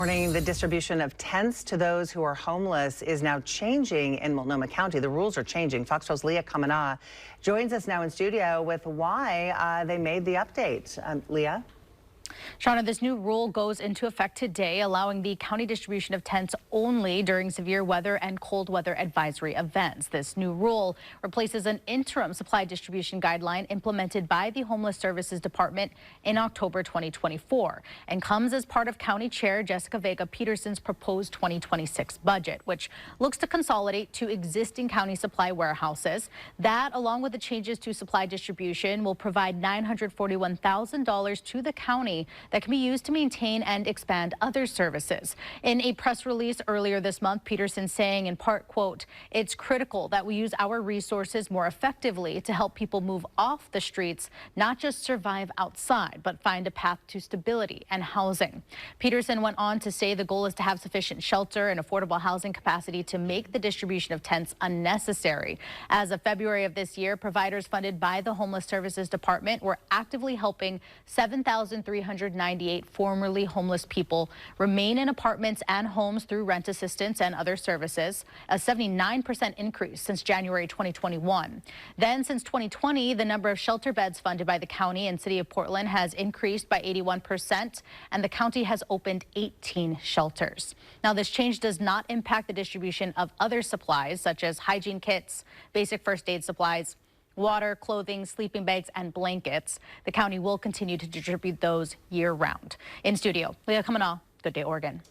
Morning, the distribution of tents to those who are homeless is now changing in Multnomah County. The rules are changing. Fox 12's Leah Kamana joins us now in studio with why they made the update. Leah? Shauna, this new rule goes into effect today, allowing the county distribution of tents only during severe weather and cold weather advisory events. This new rule replaces an interim supply distribution guideline implemented by the Homeless Services Department in October 2024 and comes as part of County Chair Jessica Vega Peterson's proposed 2026 budget, which looks to consolidate two existing county supply warehouses. That, along with the changes to supply distribution, will provide $941,000 to the county that can be used to maintain and expand other services. In a press release earlier this month, Peterson saying in part, quote, "It's critical that we use our resources more effectively to help people move off the streets, not just survive outside, but find a path to stability and housing." Peterson went on to say the goal is to have sufficient shelter and affordable housing capacity to make the distribution of tents unnecessary. As of February of this year, providers funded by the Homeless Services Department were actively helping 7,398 formerly homeless people remain in apartments and homes through rent assistance and other services, a 79% increase since January 2021. Then since 2020, the number of shelter beds funded by the county and city of Portland has increased by 81%, and the county has opened 18 shelters. Now, this change does not impact the distribution of other supplies such as hygiene kits, basic first aid supplies, water, clothing, sleeping bags, and blankets. The county will continue to distribute those year-round. In studio, Leah Kamana, Good Day, Oregon.